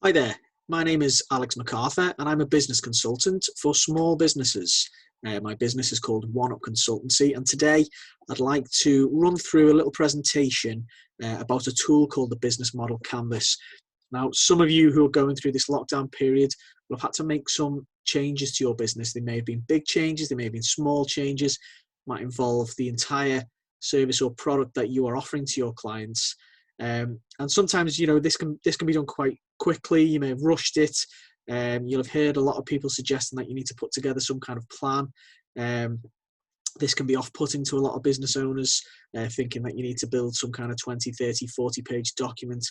Hi there, my name is Alex MacArthur and I'm a business consultant for small businesses. My business is called One Up Consultancy, and today I'd like to run through a little presentation about a tool called the Business Model Canvas. Now, some of you who are going through this lockdown period will have had to make some changes to your business. They may have been big changes, they may have been small changes, might involve the entire service or product that you are offering to your clients. And sometimes, this can be done quite quickly. You may have rushed it. You'll have heard a lot of people suggesting that you need to put together some kind of plan. This can be off-putting to a lot of business owners, thinking that you need to build some kind of 20, 30, 40-page document.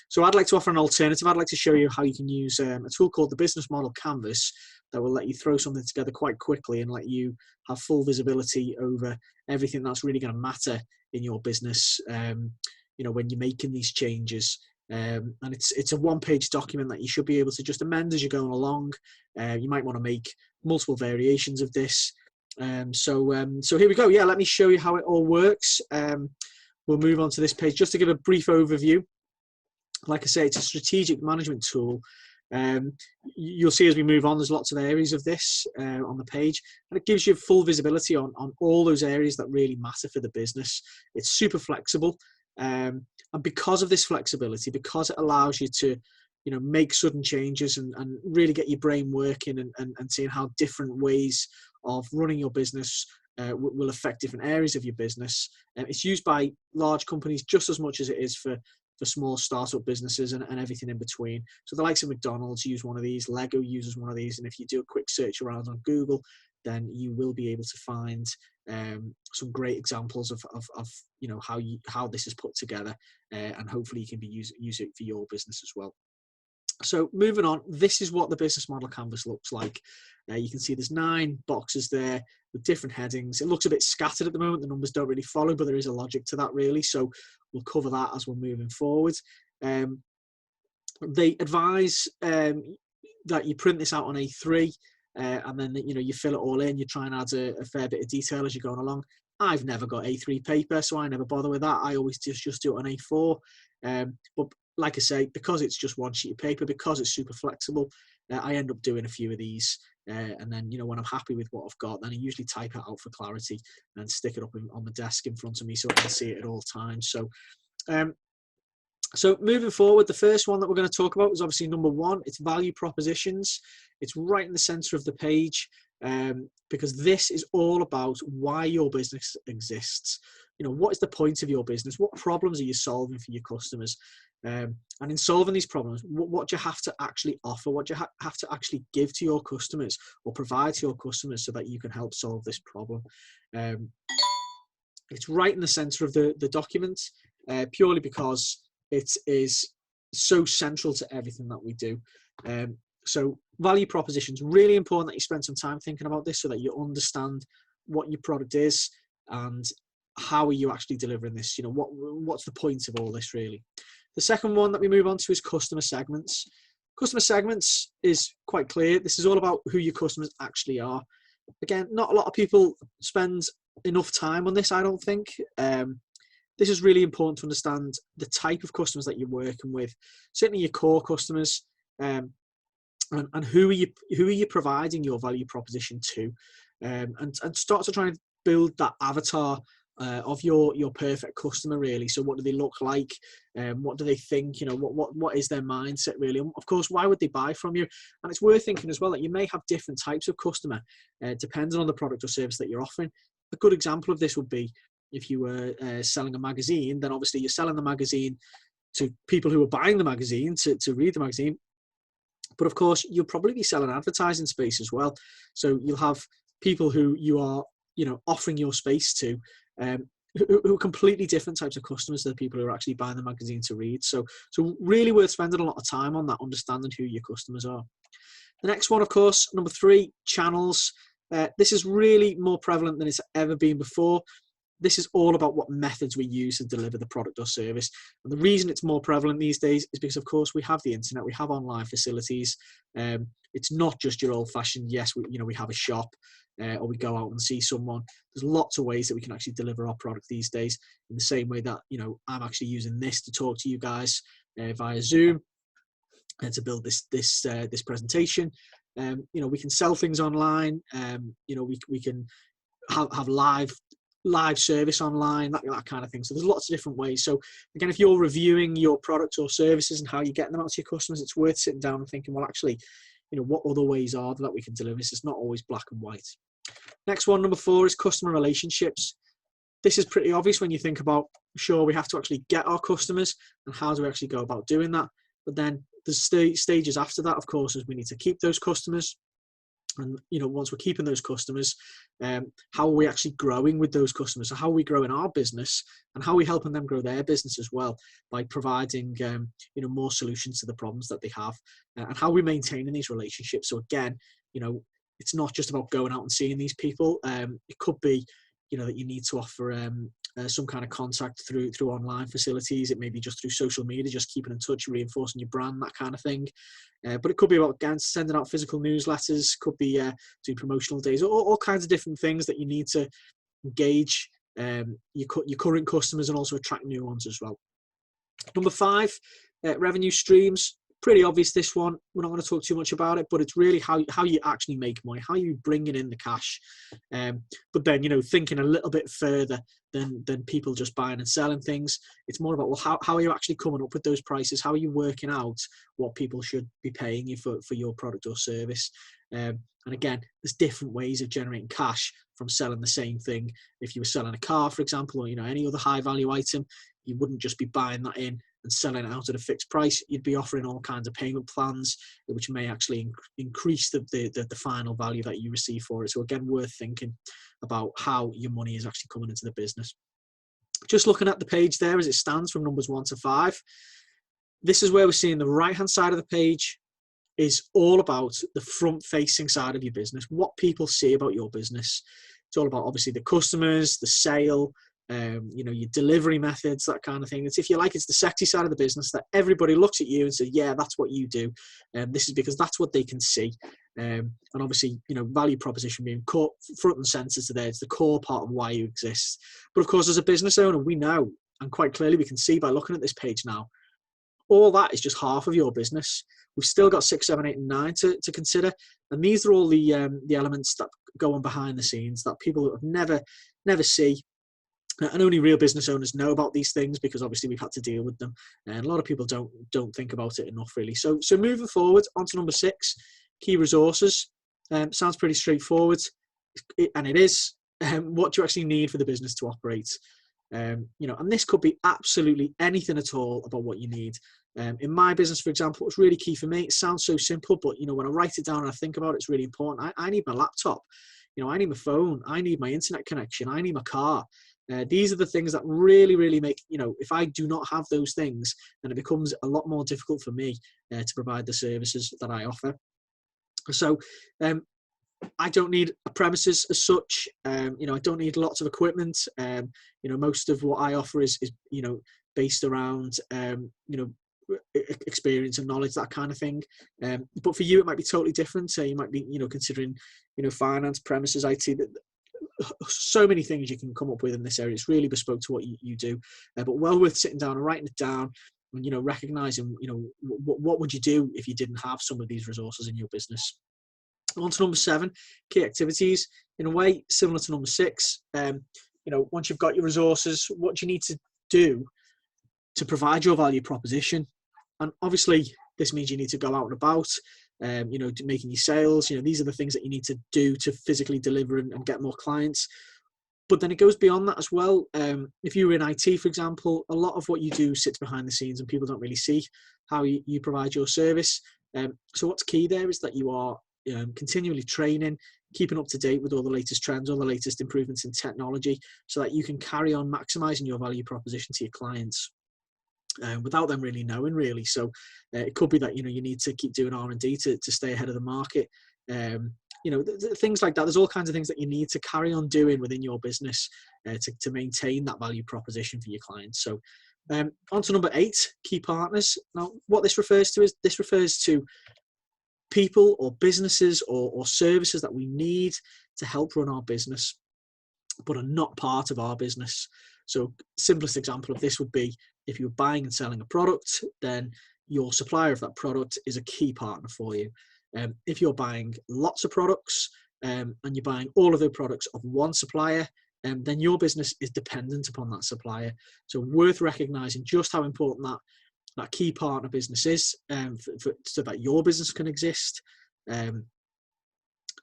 So I'd like to offer an alternative. I'd like to show you how you can use a tool called the Business Model Canvas that will let you throw something together quite quickly and let you have full visibility over everything that's really going to matter in your business, when you're making these changes. And it's a one-page document that you should be able to just amend as you're going along. You might want to make multiple variations of this. So here we go. Yeah, let me show you how it all works. We'll move on to this page just to give a brief overview. Like I say, it's a strategic management tool. You'll see as we move on, there's lots of areas of this on the page, and it gives you full visibility on all those areas that really matter for the business. It's super flexible. And because of this flexibility, because it allows you to, make sudden changes and really get your brain working and seeing how different ways of running your business will affect different areas of your business. It's used by large companies just as much as it is for small startup businesses and everything in between. So the likes of McDonald's use one of these, Lego uses one of these, and if you do a quick search around on Google, then you will be able to find some great examples of how this is put together, and hopefully you can use it for your business as well. So moving on, this is what the Business Model Canvas looks like. You can see there's 9 boxes there with different headings. It looks a bit scattered at the moment. The numbers don't really follow, but there is a logic to that really. So we'll cover that as we're moving forward. They advise that you print this out on A3 and then you fill it all in. You try and add a fair bit of detail as you're going along. I've never got A3 paper, so I never bother with that. I always just do it on A4. But like I say, because it's just one sheet of paper, because it's super flexible, I end up doing a few of these. And then, when I'm happy with what I've got, then I usually type it out for clarity and stick it up on the desk in front of me so I can see it at all times. So moving forward, the first one that we're going to talk about is obviously number 1. It's value propositions. It's right in the center of the page, because this is all about why your business exists. What is the point of your business? What problems are you solving for your customers? And in solving these problems, what do you have to actually offer? What do you have to actually give to your customers or provide to your customers so that you can help solve this problem? It's right in the center of the document, purely because it is so central to everything that we do. So value propositions, really important that you spend some time thinking about this so that you understand what your product is and how are you actually delivering this. What's the point of all this really? The second one that we move on to is customer segments. Customer segments is quite clear. This is all about who your customers actually are. Again, not a lot of people spend enough time on this, I don't think. This is really important to understand the type of customers that you're working with, certainly your core customers, and who are you providing your value proposition to, and start to try and build that avatar of your perfect customer really. So what do they look like? What do they think? What is their mindset really? And of course, why would they buy from you? And it's worth thinking as well that you may have different types of customer depending on the product or service that you're offering. A good example of this would be if you were selling a magazine, then obviously you're selling the magazine to people who are buying the magazine to read the magazine. But of course, you'll probably be selling advertising space as well. So you'll have people who you are, offering your space to, who are completely different types of customers than the people who are actually buying the magazine to read. So really worth spending a lot of time on that, understanding who your customers are. The next one, of course, number 3, channels. This is really more prevalent than it's ever been before. This is all about what methods we use to deliver the product or service. And the reason it's more prevalent these days is because, of course, we have the internet, we have online facilities. It's not just your old-fashioned, yes, we have a shop or we go out and see someone. There's lots of ways that we can actually deliver our product these days, in the same way that, I'm actually using this to talk to you guys via Zoom. to build this presentation. We can sell things online. We can have live service online, that kind of thing. So there's lots of different ways. So again, if you're reviewing your products or services and how you're getting them out to your customers, it's worth sitting down and thinking, well, actually, what other ways are there that we can deliver this? It's not always black and white. Next one, number 4, is customer relationships. This is pretty obvious when you think about, sure, we have to actually get our customers, and how do we actually go about doing that? But then there's stages after that, of course, is we need to keep those customers. And once we're keeping those customers, how are we actually growing with those customers? So how are we growing our business, and how are we helping them grow their business as well, by providing more solutions to the problems that they have, and how are we maintaining these relationships? So again, it's not just about going out and seeing these people. It could be that you need to offer some kind of contact through online facilities. It may be just through social media, just keeping in touch, reinforcing your brand, that kind of thing. But it could be about, again, sending out physical newsletters, could be doing promotional days, all kinds of different things that you need to engage your current customers and also attract new ones as well. Number 5, revenue streams. Pretty obvious, this one. We're not going to talk too much about it, but it's really how you actually make money, how you bringing in the cash. But then, thinking a little bit further than people just buying and selling things. It's more about, well, how are you actually coming up with those prices? How are you working out what people should be paying you for your product or service? And again, there's different ways of generating cash from selling the same thing. If you were selling a car, for example, or any other high value item, you wouldn't just be buying that in and selling it out at a fixed price. You'd be offering all kinds of payment plans, which may actually increase the final value that you receive for it. So again, worth thinking about how your money is actually coming into the business. Just looking at the page there as it stands from numbers 1 to 5, this is where we're seeing the right hand side of the page is all about the front facing side of your business, what people see about your business. It's all about, obviously, the customers, the sale, your delivery methods, that kind of thing. It's, if you like, it's the sexy side of the business that everybody looks at you and says, yeah, that's what you do. This is because that's what they can see. And obviously, value proposition being caught front and center to there. It's the core part of why you exist. But of course, as a business owner, we know, and quite clearly we can see by looking at this page now, all that is just half of your business. We've still got 6, 7, 8, and 9 to consider. And these are all the elements that go on behind the scenes that people never see. And only real business owners know about these things, because obviously we've had to deal with them, and a lot of people don't think about it enough, really. So moving forward, on to number 6, key resources. Sounds pretty straightforward, and it is. What do you actually need for the business to operate? And this could be absolutely anything at all about what you need. In my business, for example, what's really key for me, it sounds so simple, but when I write it down and I think about it, it's really important. I need my laptop. I need my phone. I need my internet connection. I need my car. These are the things that really, really make, if I do not have those things, then it becomes a lot more difficult for me to provide the services that I offer. So I don't need a premises as such. I don't need lots of equipment. Most of what I offer is based around, experience and knowledge, that kind of thing. But for you, it might be totally different. So you might be, considering, finance, premises, IT, so many things you can come up with in this area. It's really bespoke to what you do, but well worth sitting down and writing it down, and recognizing what would you do if you didn't have some of these resources in your business. On to number 7, key activities. In a way similar to number 6. Once you've got your resources, what do you need to do to provide your value proposition? And obviously this means you need to go out and about, making your sales. These are the things that you need to do to physically deliver and get more clients. But then it goes beyond that as well. If you're in IT, for example, a lot of what you do sits behind the scenes and people don't really see how you provide your service. So what's key there is that you are continually training, keeping up to date with all the latest trends, all the latest improvements in technology, so that you can carry on maximizing your value proposition to your clients without them really knowing, really. So it could be that you need to keep doing R&D to stay ahead of the market. Things like that. There's all kinds of things that you need to carry on doing within your business to maintain that value proposition for your clients. So on to number 8, key partners. Now, what this refers to people or businesses or services that we need to help run our business, but are not part of our business. So simplest example of this would be if you're buying and selling a product, then your supplier of that product is a key partner for you. If you're buying lots of products and you're buying all of the products of one supplier, then your business is dependent upon that supplier. So worth recognizing just how important that key partner business is, so that your business can exist. And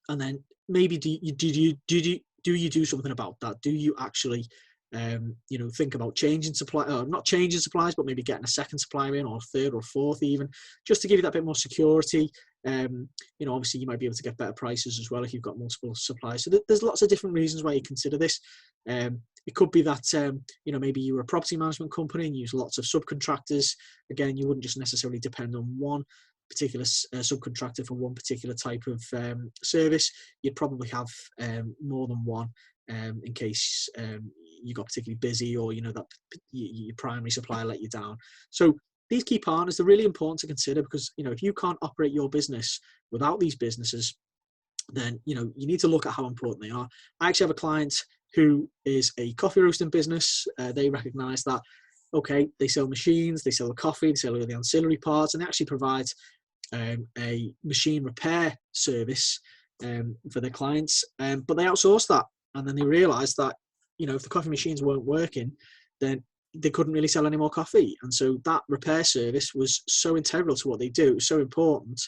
then maybe do you do something about that? Do you actually think about changing supply, or not changing supplies, but maybe getting a second supplier in, or a third or fourth even, just to give you that bit more security. Obviously you might be able to get better prices as well if you've got multiple suppliers. So there's lots of different reasons why you consider this. It could be that maybe you're a property management company and use lots of subcontractors. Again, you wouldn't just necessarily depend on one particular subcontractor for one particular type of service. You'd probably have more than one in case you got particularly busy, or that your primary supplier let you down. So these key partners, they're really important to consider, because if you can't operate your business without these businesses, then you need to look at how important they are. I actually have a client who is a coffee roasting business. They recognize that, okay, they sell machines, they sell the coffee, they sell all the ancillary parts, and they actually provide a machine repair service for their clients, but they outsource that. And then they realized that if the coffee machines weren't working, then they couldn't really sell any more coffee. And so that repair service was so integral to what they do. It was so important.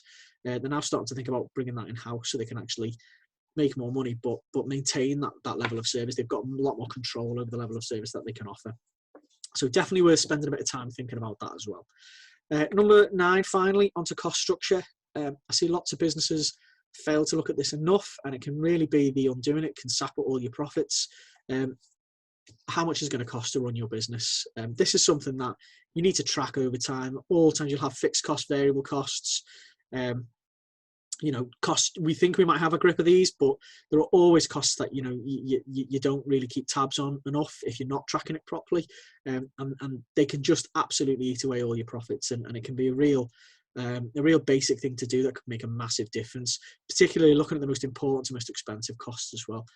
They're now starting to think about bringing that in-house so they can actually make more money, but maintain that level of service. They've got a lot more control over the level of service that they can offer. So definitely worth spending a bit of time thinking about that as well. Number 9, finally, onto cost structure. I see lots of businesses fail to look at this enough, and it can really be the undoing. It can sap at all your profits. How much is going to cost to run your business? This is something that you need to track over time. All times you'll have fixed costs, variable costs. Cost. We think we might have a grip of these, but there are always costs that you don't really keep tabs on enough if you're not tracking it properly, and they can just absolutely eat away all your profits, and it can be a real basic thing to do that could make a massive difference, particularly looking at the most important and most expensive costs as well.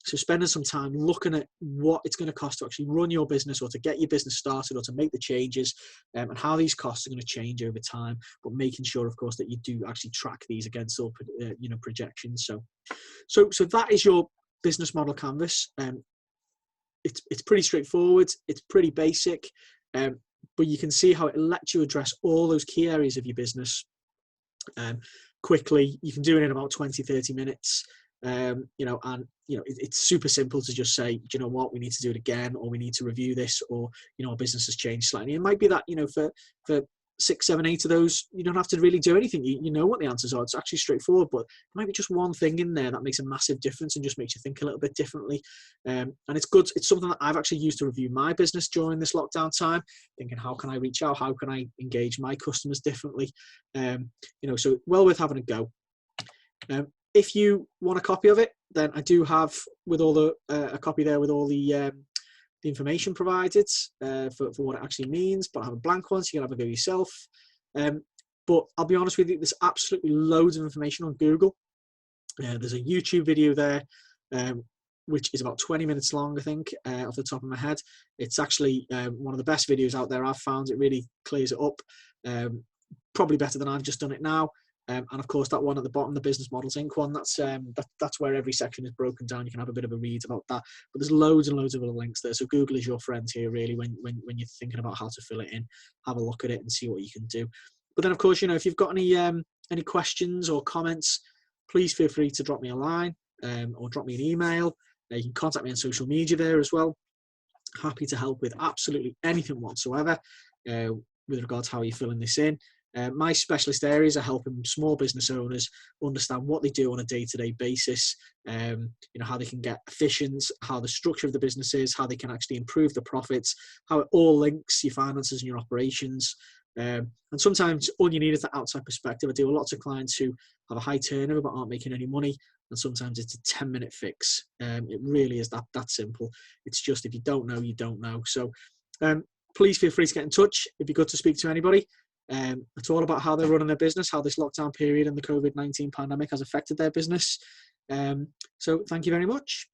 So spending some time looking at what it's going to cost to actually run your business, or to get your business started, or to make the changes, and how these costs are going to change over time, but making sure, of course, that you do actually track these against all projections. So that is your business model canvas. It's pretty straightforward. It's pretty basic. But you can see how it lets you address all those key areas of your business quickly. You can do it in about 20-30 minutes. It's super simple to just say, do you know what, we need to do it again, or we need to review this, or our business has changed slightly. It might be that for 6, 7, 8 of those, you don't have to really do anything. You know what the answers are. It's actually straightforward, but there might be just one thing in there that makes a massive difference and just makes you think a little bit differently. And it's good. It's something that I've actually used to review my business during this lockdown time, thinking, how can I reach out? How can I engage my customers differently? So well worth having a go. If you want a copy of it, then I do have with all the a copy there with all the information provided for what it actually means, but I have a blank one, so you can have a go yourself. But I'll be honest with you, there's absolutely loads of information on Google. There's a YouTube video there, which is about 20 minutes long, I think, off the top of my head. It's actually one of the best videos out there I've found. It really clears it up, probably better than I've just done it now. And of course, that one at the bottom, the Business Models Inc. one, that's where every section is broken down. You can have a bit of a read about that. But there's loads and loads of other links there. So Google is your friend here, really, when you're thinking about how to fill it in. Have a look at it and see what you can do. But then, of course, if you've got any questions or comments, please feel free to drop me a line or drop me an email. You can contact me on social media there as well. Happy to help with absolutely anything whatsoever with regards to how you're filling this in. My specialist areas are helping small business owners understand what they do on a day-to-day basis, how they can get efficient, how the structure of the business is, how they can actually improve the profits, how it all links your finances and your operations. And sometimes all you need is that outside perspective. I deal with lots of clients who have a high turnover but aren't making any money, and sometimes it's a 10-minute fix. It really is that simple. It's just, if you don't know, you don't know. So please feel free to get in touch. It'd be good to speak to anybody. It's all about how they're running their business, how this lockdown period and the COVID-19 pandemic has affected their business. So thank you very much.